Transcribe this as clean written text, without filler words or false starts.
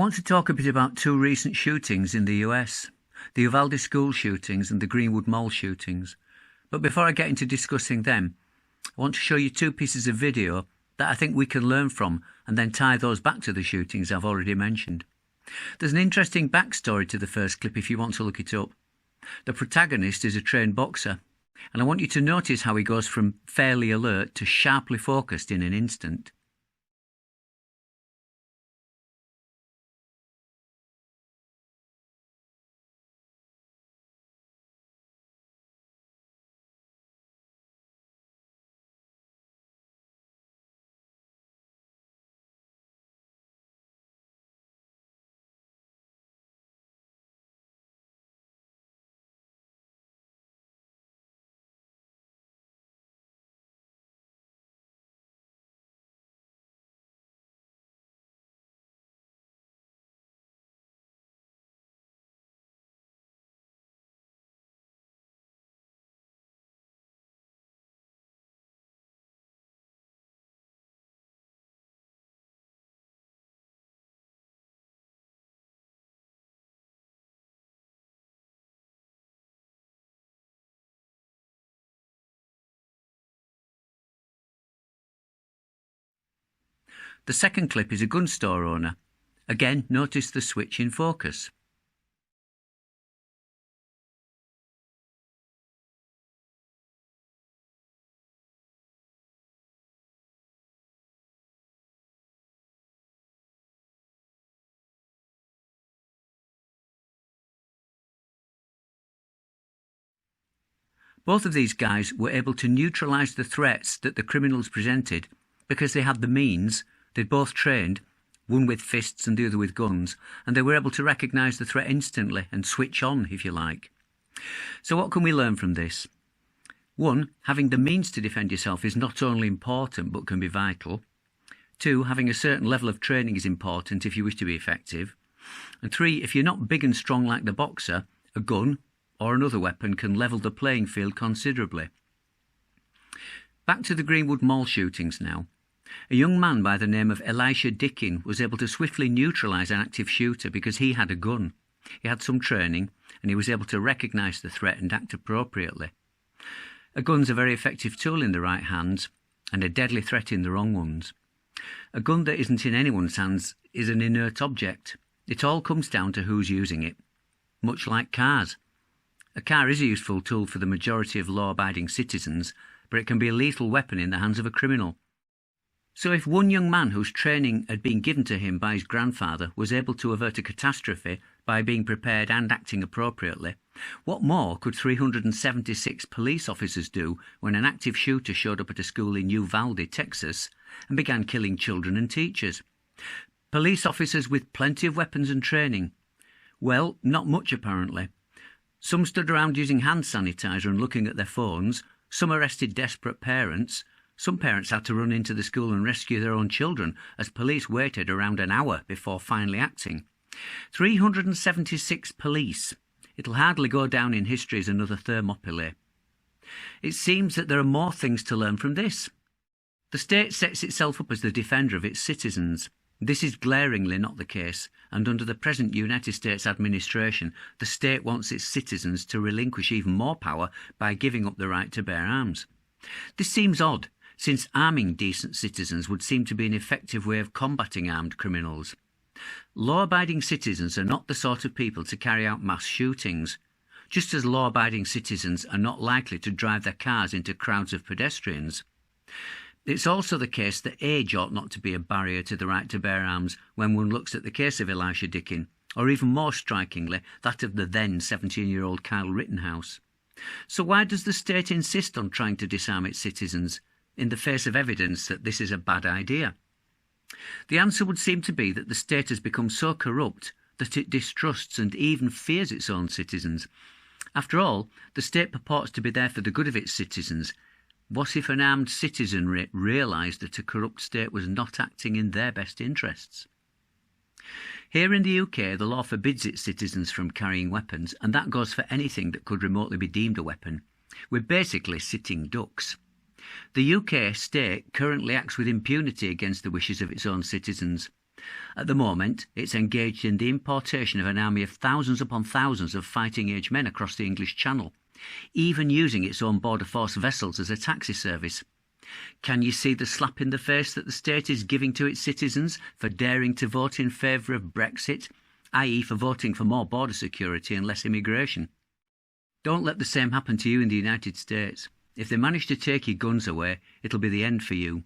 want to talk a bit about two recent shootings in the US, the Uvalde school shootings and the Greenwood Mall shootings. But before I get into discussing them, I want to show you two pieces of video that I think we can learn from and then tie those back to the shootings I've already mentioned. There's an interesting backstory to the first clip if you want to look it up. The protagonist is a trained boxer, and I want you to notice how he goes from fairly alert to sharply focused in an instant. The second clip is a gun store owner. Again, notice the switch in focus. Both of these guys were able to neutralise the threats that the criminals presented because they had the means. They'd both trained, one with fists and the other with guns, and they were able to recognise the threat instantly and switch on, if you like. So what can we learn from this? One, having the means to defend yourself is not only important but can be vital. Two, having a certain level of training is important if you wish to be effective. And three, if you're not big and strong like the boxer, a gun or another weapon can level the playing field considerably. Back to the Greenwood Mall shootings now. A young man by the name of Elisha Dickin was able to swiftly neutralise an active shooter because he had a gun. He had some training and he was able to recognise the threat and act appropriately. A gun's a very effective tool in the right hands and a deadly threat in the wrong ones. A gun that isn't in anyone's hands is an inert object. It all comes down to who's using it. Much like cars. A car is a useful tool for the majority of law-abiding citizens, but it can be a lethal weapon in the hands of a criminal. So if one young man whose training had been given to him by his grandfather was able to avert a catastrophe by being prepared and acting appropriately, what more could 376 police officers do when an active shooter showed up at a school in Uvalde, Texas, and began killing children and teachers? Police officers with plenty of weapons and training? Well, not much apparently. Some stood around using hand sanitizer and looking at their phones, some arrested desperate parents. Some parents had to run into the school and rescue their own children as police waited around an hour before finally acting. 376 police. It'll hardly go down in history as another Thermopylae. It seems that there are more things to learn from this. The state sets itself up as the defender of its citizens. This is glaringly not the case, and under the present United States administration, the state wants its citizens to relinquish even more power by giving up the right to bear arms. This seems odd, since arming decent citizens would seem to be an effective way of combating armed criminals. Law-abiding citizens are not the sort of people to carry out mass shootings, just as law-abiding citizens are not likely to drive their cars into crowds of pedestrians. It's also the case that age ought not to be a barrier to the right to bear arms when one looks at the case of Elisha Dickin, or even more strikingly, that of the then 17-year-old Kyle Rittenhouse. So why does the state insist on trying to disarm its citizens in the face of evidence that this is a bad idea? The answer would seem to be that the state has become so corrupt that it distrusts and even fears its own citizens. After all, the state purports to be there for the good of its citizens. What if an armed citizenry realised that a corrupt state was not acting in their best interests? Here in the UK, the law forbids its citizens from carrying weapons, and that goes for anything that could remotely be deemed a weapon. We're basically sitting ducks. The UK state currently acts with impunity against the wishes of its own citizens. At the moment, it's engaged in the importation of an army of thousands upon thousands of fighting-age men across the English Channel, even using its own border force vessels as a taxi service. Can you see the slap in the face that the state is giving to its citizens for daring to vote in favour of Brexit, i.e. for voting for more border security and less immigration? Don't let the same happen to you in the United States. If they manage to take your guns away, it'll be the end for you.